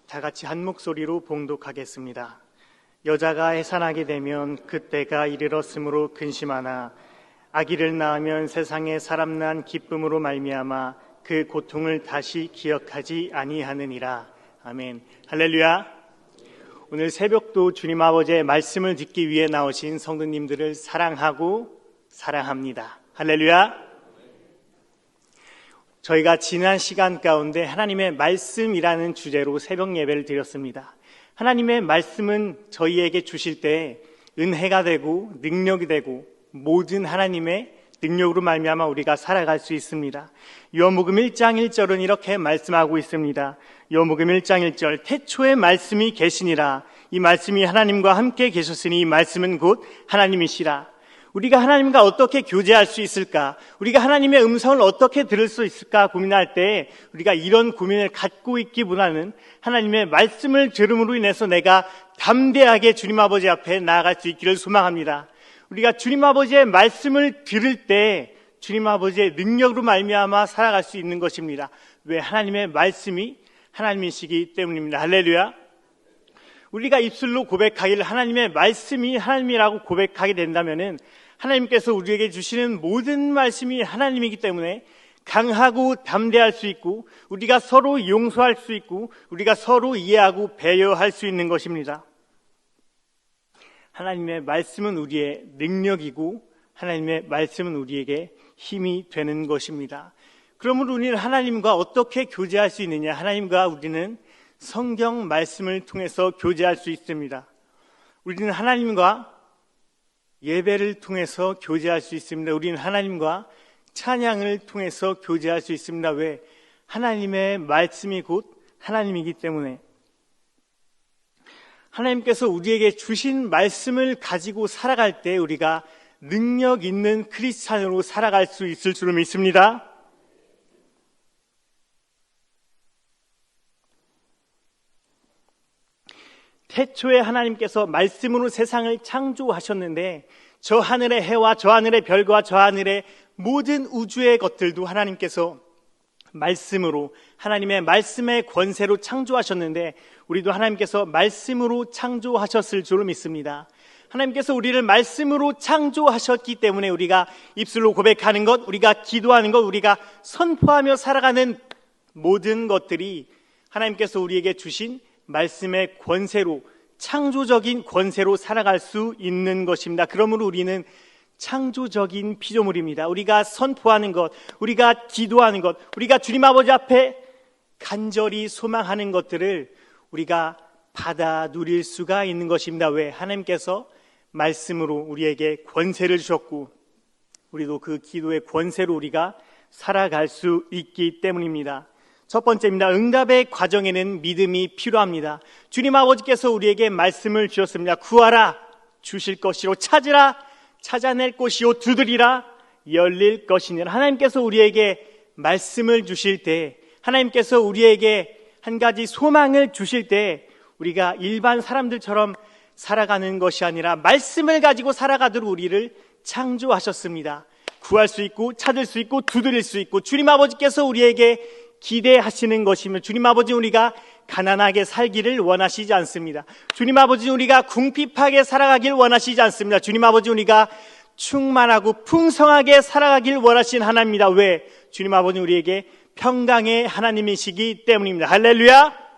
다 같이 한 목소리로 봉독하겠습니다. 여자가 해산하게 되면 그때가 이르렀으므로 근심하나 아기를 낳으면 세상에 사람 난 기쁨으로 말미암아 그 고통을 다시 기억하지 아니하느니라. 아멘. 할렐루야. 오늘 새벽도 주님 아버지의 말씀을 듣기 위해 나오신 성도님들을 사랑하고 사랑합니다. 할렐루야. 저희가 지난 시간 가운데 하나님의 말씀이라는 주제로 새벽 예배를 드렸습니다. 하나님의 말씀은 저희에게 주실 때 은혜가 되고 능력이 되고 모든 하나님의 능력으로 말미암아 우리가 살아갈 수 있습니다. 요한복음 1장 1절은 이렇게 말씀하고 있습니다. 요한복음 1장 1절 태초에 말씀이 계시니라. 이 말씀이 하나님과 함께 계셨으니 이 말씀은 곧 하나님이시라. 우리가 하나님과 어떻게 교제할 수 있을까? 우리가 하나님의 음성을 어떻게 들을 수 있을까 고민할 때 우리가 이런 고민을 갖고 있기보다는 하나님의 말씀을 들음으로 인해서 내가 담대하게 주님 아버지 앞에 나아갈 수 있기를 소망합니다. 우리가 주님 아버지의 말씀을 들을 때 주님 아버지의 능력으로 말미암아 살아갈 수 있는 것입니다. 왜? 하나님의 말씀이 하나님이시기 때문입니다. 할렐루야. 우리가 입술로 고백하기를 하나님의 말씀이 하나님이라고 고백하게 된다면은 하나님께서 우리에게 주시는 모든 말씀이 하나님이기 때문에 강하고 담대할 수 있고 우리가 서로 용서할 수 있고 우리가 서로 이해하고 배려할 수 있는 것입니다. 하나님의 말씀은 우리의 능력이고 하나님의 말씀은 우리에게 힘이 되는 것입니다. 그러므로 우리는 하나님과 어떻게 교제할 수 있느냐? 하나님과 우리는 성경 말씀을 통해서 교제할 수 있습니다. 우리는 하나님과 예배를 통해서 교제할 수 있습니다. 우리는 하나님과 찬양을 통해서 교제할 수 있습니다. 왜? 하나님의 말씀이 곧 하나님이기 때문에. 하나님께서 우리에게 주신 말씀을 가지고 살아갈 때 우리가 능력 있는 크리스찬으로 살아갈 수 있을 줄 믿습니다. 태초에 하나님께서 말씀으로 세상을 창조하셨는데 저 하늘의 해와 저 하늘의 별과 저 하늘의 모든 우주의 것들도 하나님께서 말씀으로 하나님의 말씀의 권세로 창조하셨는데 우리도 하나님께서 말씀으로 창조하셨을 줄 믿습니다. 하나님께서 우리를 말씀으로 창조하셨기 때문에 우리가 입술로 고백하는 것, 우리가 기도하는 것, 우리가 선포하며 살아가는 모든 것들이 하나님께서 우리에게 주신 말씀의 권세로 창조적인 권세로 살아갈 수 있는 것입니다. 그러므로 우리는 창조적인 피조물입니다. 우리가 선포하는 것, 우리가 기도하는 것, 우리가 주님 아버지 앞에 간절히 소망하는 것들을 우리가 받아 누릴 수가 있는 것입니다. 왜? 하나님께서 말씀으로 우리에게 권세를 주셨고 우리도 그 기도의 권세로 우리가 살아갈 수 있기 때문입니다. 첫 번째입니다. 응답의 과정에는 믿음이 필요합니다. 주님 아버지께서 우리에게 말씀을 주셨습니다. 구하라 주실 것이요 찾으라 찾아낼 것이요 두드리라 열릴 것이니라. 하나님께서 우리에게 말씀을 주실 때 하나님께서 우리에게 한 가지 소망을 주실 때 우리가 일반 사람들처럼 살아가는 것이 아니라 말씀을 가지고 살아가도록 우리를 창조하셨습니다. 구할 수 있고 찾을 수 있고 두드릴 수 있고 주님 아버지께서 우리에게 기대하시는 것이며 주님 아버지 우리가 가난하게 살기를 원하시지 않습니다. 주님 아버지 우리가 궁핍하게 살아가길 원하시지 않습니다. 주님 아버지 우리가 충만하고 풍성하게 살아가길 원하시는 하나님입니다. 왜? 주님 아버지 우리에게 평강의 하나님이시기 때문입니다. 할렐루야.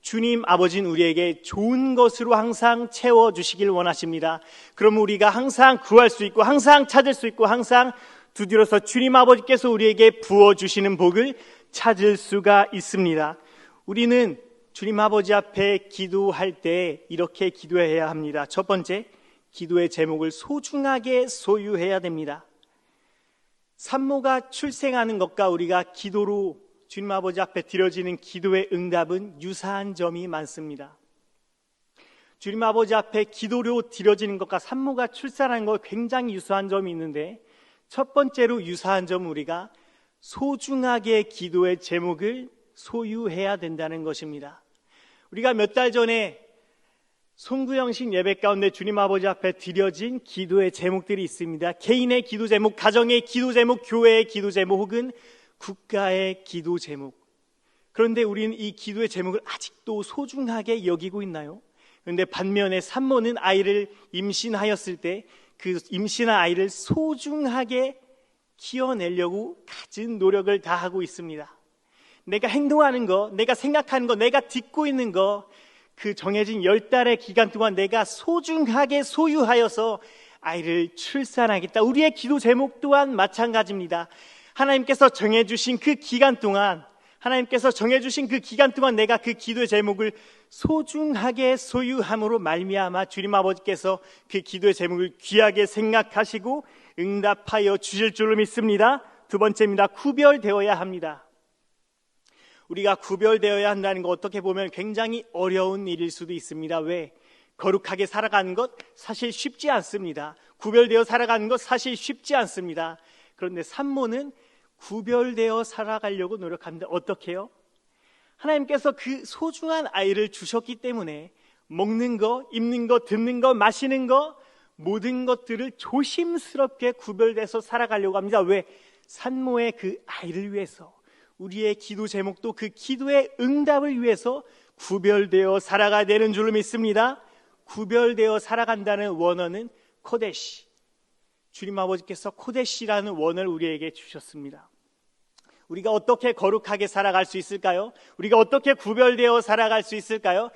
주님 아버지는 우리에게 좋은 것으로 항상 채워주시길 원하십니다. 그러면 우리가 항상 구할 수 있고 항상 찾을 수 있고 항상 두드려서 주님 아버지께서 우리에게 부어주시는 복을 찾을 수가 있습니다. 우리는 주님 아버지 앞에 기도할 때 이렇게 기도해야 합니다. 첫 번째, 기도의 제목을 소중하게 소유해야 됩니다. 산모가 출생하는 것과 우리가 기도로 주님 아버지 앞에 드려지는 기도의 응답은 유사한 점이 많습니다. 주님 아버지 앞에 기도로 드려지는 것과 산모가 출산하는 것 굉장히 유사한 점이 있는데 첫 번째로 유사한 점은 우리가 소중하게 기도의 제목을 소유해야 된다는 것입니다. 우리가 몇 달 전에 송구형식 예배 가운데 주님 아버지 앞에 드려진 기도의 제목들이 있습니다. 개인의 기도 제목, 가정의 기도 제목, 교회의 기도 제목 혹은 국가의 기도 제목. 그런데 우리는 이 기도의 제목을 아직도 소중하게 여기고 있나요? 그런데 반면에 산모는 아이를 임신하였을 때 그 임신한 아이를 소중하게 키워내려고 갖은 노력을 다하고 있습니다. 내가 행동하는 거, 내가 생각하는 거, 내가 듣고 있는 거, 그 정해진 10달의 기간 동안 내가 소중하게 소유하여서 아이를 출산하겠다. 우리의 기도 제목 또한 마찬가지입니다. 하나님께서 정해주신 그 기간 동안 내가 그 기도의 제목을 소중하게 소유함으로 말미암아 주님 아버지께서 그 기도의 제목을 귀하게 생각하시고 응답하여 주실 줄로 믿습니다. 두 번째입니다. 구별되어야 합니다. 우리가 구별되어야 한다는 거 어떻게 보면 굉장히 어려운 일일 수도 있습니다. 왜? 거룩하게 살아가는 것 사실 쉽지 않습니다. 구별되어 살아가는 것 사실 쉽지 않습니다. 그런데 산모는 구별되어 살아가려고 노력합니다. 어떻게 해요? 하나님께서 그 소중한 아이를 주셨기 때문에 먹는 거, 입는 거, 듣는 거, 마시는 거 모든 것들을 조심스럽게 구별돼서 살아가려고 합니다. 왜? 산모의 그 아이를 위해서, 우리의 기도 제목도 그 기도의 응답을 위해서 구별되어 살아가야 되는 줄로 믿습니다. 구별되어 살아간다는 원어는 코데시, 주님 아버지께서 코데시라는 원어를 우리에게 주셨습니다. 우리가 어떻게 거룩하게 살아갈 수 있을까요? 우리가 어떻게 구별되어 살아갈 수 있을까요?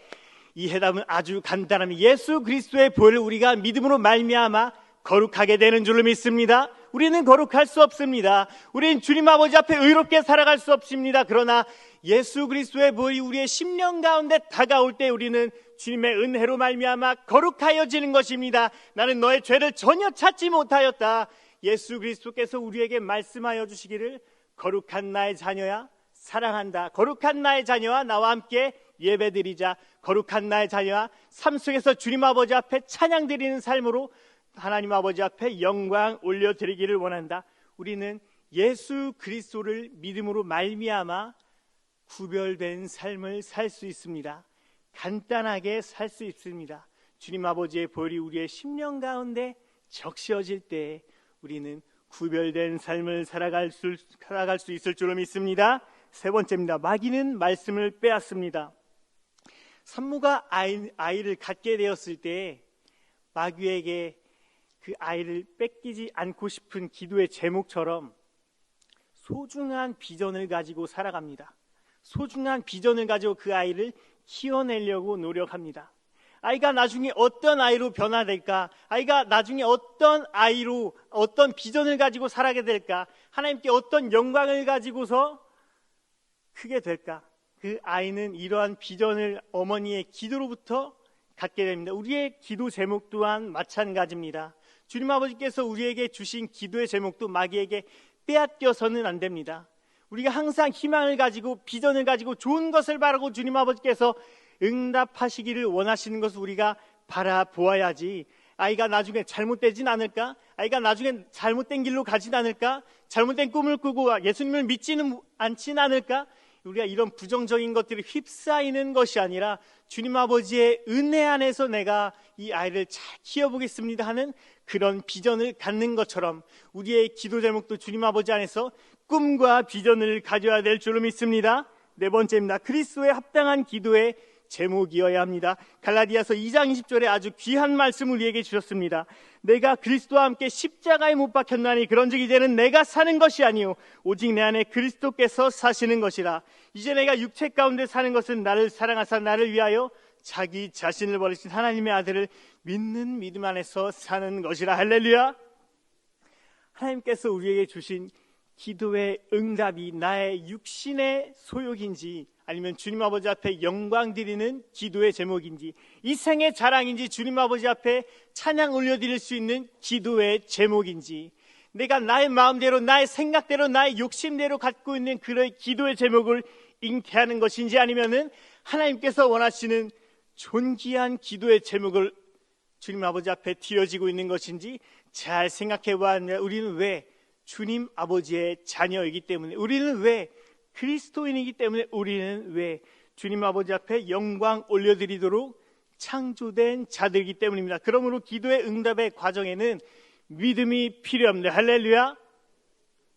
이 해답은 아주 간단합니다. 예수 그리스도의 보혈을 우리가 믿음으로 말미암아 거룩하게 되는 줄로 믿습니다. 우리는 거룩할 수 없습니다. 우리는 주님 아버지 앞에 의롭게 살아갈 수 없습니다. 그러나 예수 그리스도의 보혈이 우리의 심령 가운데 다가올 때 우리는 주님의 은혜로 말미암아 거룩하여지는 것입니다. 나는 너의 죄를 전혀 찾지 못하였다. 예수 그리스도께서 우리에게 말씀하여 주시기를 거룩한 나의 자녀야 사랑한다. 거룩한 나의 자녀와 나와 함께 예배드리자. 거룩한 나의 자녀와 삶 속에서 주님 아버지 앞에 찬양드리는 삶으로 하나님 아버지 앞에 영광 올려드리기를 원한다. 우리는 예수 그리스도를 믿음으로 말미암아 구별된 삶을 살 수 있습니다. 간단하게 살 수 있습니다. 주님 아버지의 보혈이 우리의 심령 가운데 적셔질 때 우리는 구별된 삶을 살아갈 수 있을 줄로 믿습니다. 세 번째입니다. 마귀는 말씀을 빼앗습니다. 산모가 아이를 갖게 되었을 때 마귀에게 그 아이를 뺏기지 않고 싶은 기도의 제목처럼 소중한 비전을 가지고 살아갑니다. 소중한 비전을 가지고 그 아이를 키워내려고 노력합니다. 아이가 나중에 어떤 아이로 변화될까? 아이가 나중에 어떤 아이로, 어떤 비전을 가지고 살아게 될까? 하나님께 어떤 영광을 가지고서 크게 될까? 그 아이는 이러한 비전을 어머니의 기도로부터 갖게 됩니다. 우리의 기도 제목 또한 마찬가지입니다. 주님 아버지께서 우리에게 주신 기도의 제목도 마귀에게 빼앗겨서는 안 됩니다. 우리가 항상 희망을 가지고 비전을 가지고 좋은 것을 바라고 주님 아버지께서 응답하시기를 원하시는 것을 우리가 바라보아야지. 아이가 나중에 잘못되진 않을까? 아이가 나중에 잘못된 길로 가진 않을까? 잘못된 꿈을 꾸고 예수님을 믿지는 않진 않을까? 우리가 이런 부정적인 것들이 휩싸이는 것이 아니라 주님 아버지의 은혜 안에서 내가 이 아이를 잘 키워보겠습니다 하는 그런 비전을 갖는 것처럼 우리의 기도 제목도 주님 아버지 안에서 꿈과 비전을 가져야 될 줄로 믿습니다. 네 번째입니다. 그리스도에 합당한 기도의 제목이어야 합니다. 갈라디아서 2장 20절에 아주 귀한 말씀을 우리에게 주셨습니다. 내가 그리스도와 함께 십자가에 못 박혔나니 그런즉 이제는 내가 사는 것이 아니요 오직 내 안에 그리스도께서 사시는 것이라. 이제 내가 육체 가운데 사는 것은 나를 사랑하사 나를 위하여 자기 자신을 버리신 하나님의 아들을 믿는 믿음 안에서 사는 것이라. 할렐루야. 하나님께서 우리에게 주신 기도의 응답이 나의 육신의 소욕인지 아니면 주님 아버지 앞에 영광 드리는 기도의 제목인지, 이 생의 자랑인지, 주님 아버지 앞에 찬양 올려드릴 수 있는 기도의 제목인지, 내가 나의 마음대로, 나의 생각대로, 나의 욕심대로 갖고 있는 그런 기도의 제목을 잉태하는 것인지, 아니면은 하나님께서 원하시는 존귀한 기도의 제목을 주님 아버지 앞에 드려지고 있는 것인지 잘 생각해 봐야 합니다. 우리는 왜 주님 아버지의 자녀이기 때문에, 우리는 왜 그리스도인이기 때문에, 우리는 왜 주님 아버지 앞에 영광 올려드리도록 창조된 자들이기 때문입니다. 그러므로 기도의 응답의 과정에는 믿음이 필요합니다. 할렐루야.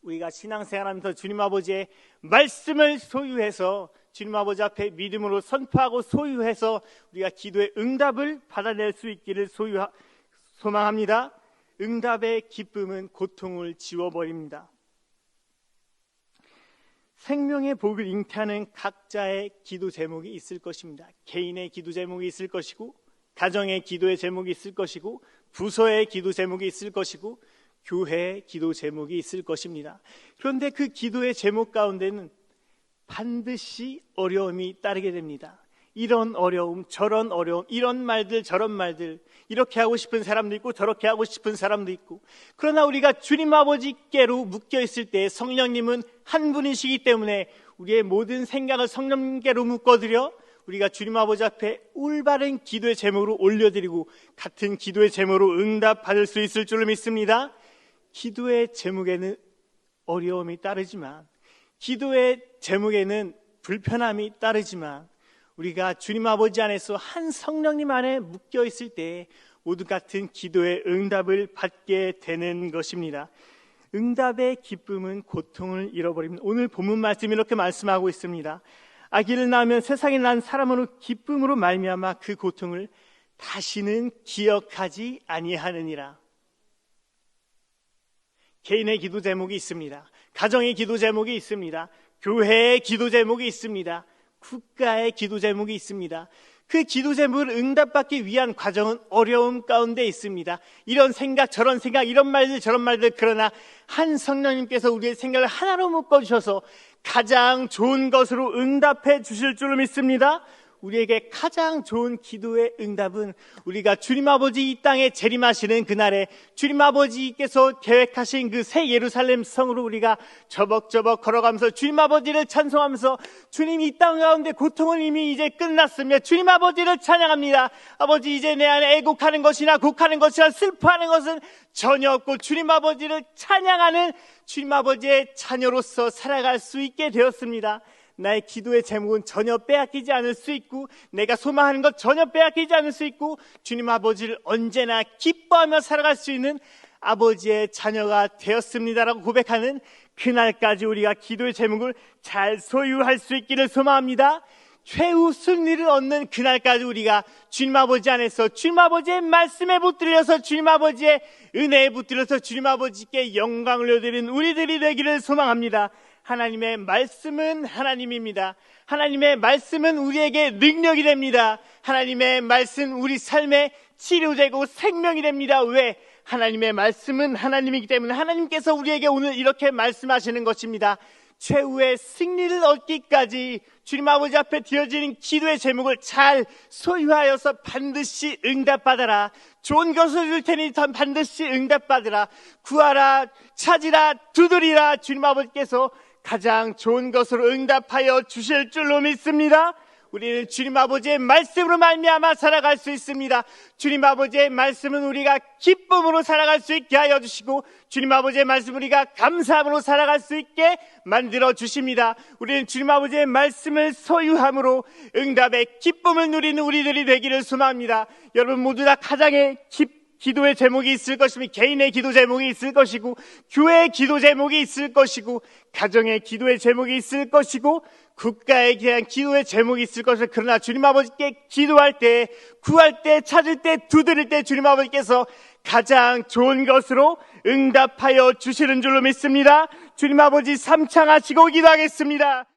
우리가 신앙생활하면서 주님 아버지의 말씀을 소유해서 주님 아버지 앞에 믿음으로 선포하고 소유해서 우리가 기도의 응답을 받아낼 수 있기를 소망합니다. 응답의 기쁨은 고통을 지워버립니다. 생명의 복을 잉태하는 각자의 기도 제목이 있을 것입니다. 개인의 기도 제목이 있을 것이고, 가정의 기도의 제목이 있을 것이고, 부서의 기도 제목이 있을 것이고, 교회의 기도 제목이 있을 것입니다. 그런데 그 기도의 제목 가운데는 반드시 어려움이 따르게 됩니다. 이런 어려움, 저런 어려움, 이런 말들, 저런 말들, 이렇게 하고 싶은 사람도 있고 저렇게 하고 싶은 사람도 있고, 그러나 우리가 주님 아버지께로 묶여 있을 때 성령님은 한 분이시기 때문에 우리의 모든 생각을 성령님께로 묶어드려 우리가 주님 아버지 앞에 올바른 기도의 제목으로 올려드리고 같은 기도의 제목으로 응답받을 수 있을 줄로 믿습니다. 기도의 제목에는 어려움이 따르지만, 기도의 제목에는 불편함이 따르지만, 우리가 주님 아버지 안에서 한 성령님 안에 묶여 있을 때 모두 같은 기도의 응답을 받게 되는 것입니다. 응답의 기쁨은 고통을 잃어버립니다. 오늘 본문 말씀이 이렇게 말씀하고 있습니다. 아기를 낳으면 세상에 난 사람으로 기쁨으로 말미암아 그 고통을 다시는 기억하지 아니하느니라. 개인의 기도 제목이 있습니다. 가정의 기도 제목이 있습니다. 교회의 기도 제목이 있습니다. 국가의 기도 제목이 있습니다. 그 기도 제목을 응답받기 위한 과정은 어려움 가운데 있습니다. 이런 생각, 저런 생각, 이런 말들, 저런 말들, 그러나 한 성령님께서 우리의 생각을 하나로 묶어주셔서 가장 좋은 것으로 응답해 주실 줄로 믿습니다. 우리에게 가장 좋은 기도의 응답은 우리가 주님 아버지 이 땅에 재림하시는 그날에 주님 아버지께서 계획하신 그 새 예루살렘 성으로 우리가 저벅저벅 걸어가면서 주님 아버지를 찬송하면서, 주님 이 땅 가운데 고통은 이미 이제 끝났으며 주님 아버지를 찬양합니다. 아버지, 이제 내 안에 애곡하는 것이나 곡하는 것이나 슬퍼하는 것은 전혀 없고 주님 아버지를 찬양하는 주님 아버지의 자녀로서 살아갈 수 있게 되었습니다. 나의 기도의 제목은 전혀 빼앗기지 않을 수 있고, 내가 소망하는 것 전혀 빼앗기지 않을 수 있고, 주님 아버지를 언제나 기뻐하며 살아갈 수 있는 아버지의 자녀가 되었습니다라고 고백하는 그날까지 우리가 기도의 제목을 잘 소유할 수 있기를 소망합니다. 최후 승리를 얻는 그날까지 우리가 주님 아버지 안에서 주님 아버지의 말씀에 붙들려서 주님 아버지의 은혜에 붙들려서 주님 아버지께 영광을 올려드리는 우리들이 되기를 소망합니다. 하나님의 말씀은 하나님입니다. 하나님의 말씀은 우리에게 능력이 됩니다. 하나님의 말씀 우리 삶의 치료되고 생명이 됩니다. 왜? 하나님의 말씀은 하나님이기 때문에 하나님께서 우리에게 오늘 이렇게 말씀하시는 것입니다. 최후의 승리를 얻기까지 주님 아버지 앞에 드려지는 기도의 제목을 잘 소유하여서 반드시 응답받아라. 좋은 것을 줄 테니 반드시 응답받으라. 구하라, 찾으라, 두드리라. 주님 아버지께서 가장 좋은 것으로 응답하여 주실 줄로 믿습니다. 우리는 주님 아버지의 말씀으로 말미암아 살아갈 수 있습니다. 주님 아버지의 말씀은 우리가 기쁨으로 살아갈 수 있게 하여 주시고, 주님 아버지의 말씀은 우리가 감사함으로 살아갈 수 있게 만들어 주십니다. 우리는 주님 아버지의 말씀을 소유함으로 응답의 기쁨을 누리는 우리들이 되기를 소망합니다. 여러분 모두 다 가장의 기도의 제목이 있을 것이며, 개인의 기도 제목이 있을 것이고, 교회의 기도 제목이 있을 것이고, 가정의 기도의 제목이 있을 것이고, 국가에 대한 기도의 제목이 있을 것을, 그러나 주님 아버지께 기도할 때, 구할 때, 찾을 때, 두드릴 때 주님 아버지께서 가장 좋은 것으로 응답하여 주시는 줄로 믿습니다. 주님 아버지 삼창하시고 기도하겠습니다.